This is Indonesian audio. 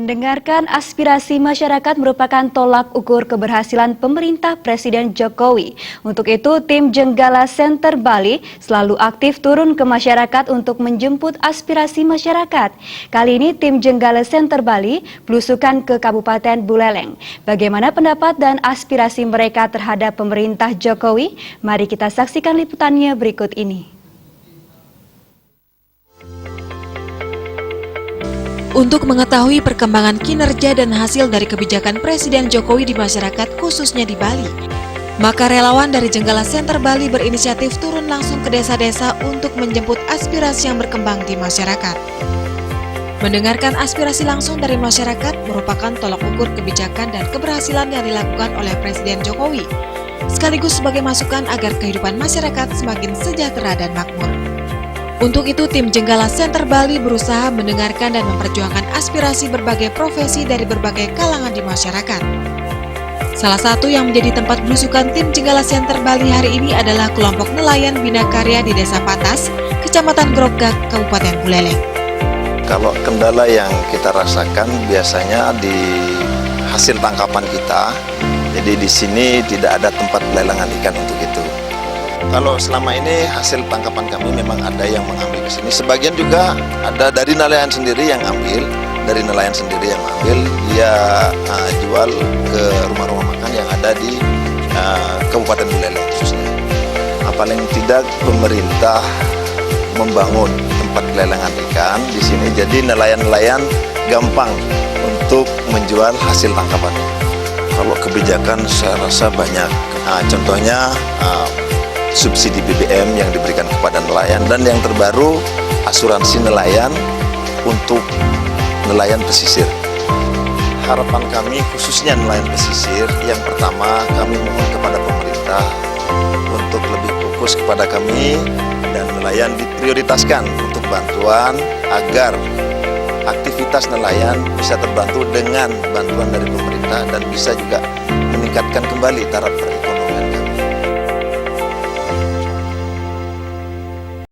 Mendengarkan aspirasi masyarakat merupakan tolak ukur keberhasilan pemerintah Presiden Jokowi. Untuk itu, tim Jenggala Center Bali selalu aktif turun ke masyarakat untuk menjemput aspirasi masyarakat. Kali ini, tim Jenggala Center Bali belusukan ke Kabupaten Buleleng. Bagaimana pendapat dan aspirasi mereka terhadap pemerintah Jokowi? Mari kita saksikan liputannya berikut ini. Untuk mengetahui perkembangan kinerja dan hasil dari kebijakan Presiden Jokowi di masyarakat khususnya di Bali, maka relawan dari Jenggala Center Bali berinisiatif turun langsung ke desa-desa untuk menjemput aspirasi yang berkembang di masyarakat. Mendengarkan aspirasi langsung dari masyarakat merupakan tolak ukur kebijakan dan keberhasilan yang dilakukan oleh Presiden Jokowi, sekaligus sebagai masukan agar kehidupan masyarakat semakin sejahtera dan makmur. Untuk itu, tim Jenggala Center Bali berusaha mendengarkan dan memperjuangkan aspirasi berbagai profesi dari berbagai kalangan di masyarakat. Salah satu yang menjadi tempat belusukan tim Jenggala Center Bali hari ini adalah kelompok nelayan Bina Karya di Desa Patas, Kecamatan Grogak, Kabupaten Buleleng. Kalau kendala yang kita rasakan biasanya di hasil tangkapan kita, jadi di sini tidak ada tempat pelelangan ikan untuk itu. Kalau selama ini hasil tangkapan kami memang ada yang mengambil ke sini. Sebagian juga ada dari nelayan sendiri yang ambil, dia jual ke rumah-rumah makan yang ada di Kabupaten Buleleng khususnya. Paling tidak pemerintah membangun tempat pelelangan ikan di sini, jadi nelayan-nelayan gampang untuk menjual hasil tangkapannya. Kalau kebijakan saya rasa banyak. Contohnya subsidi BBM yang diberikan kepada nelayan, dan yang terbaru asuransi nelayan untuk nelayan pesisir. Harapan kami khususnya nelayan pesisir, yang pertama kami mohon kepada pemerintah untuk lebih fokus kepada kami dan nelayan diprioritaskan untuk bantuan agar aktivitas nelayan bisa terbantu dengan bantuan dari pemerintah dan bisa juga meningkatkan kembali taraf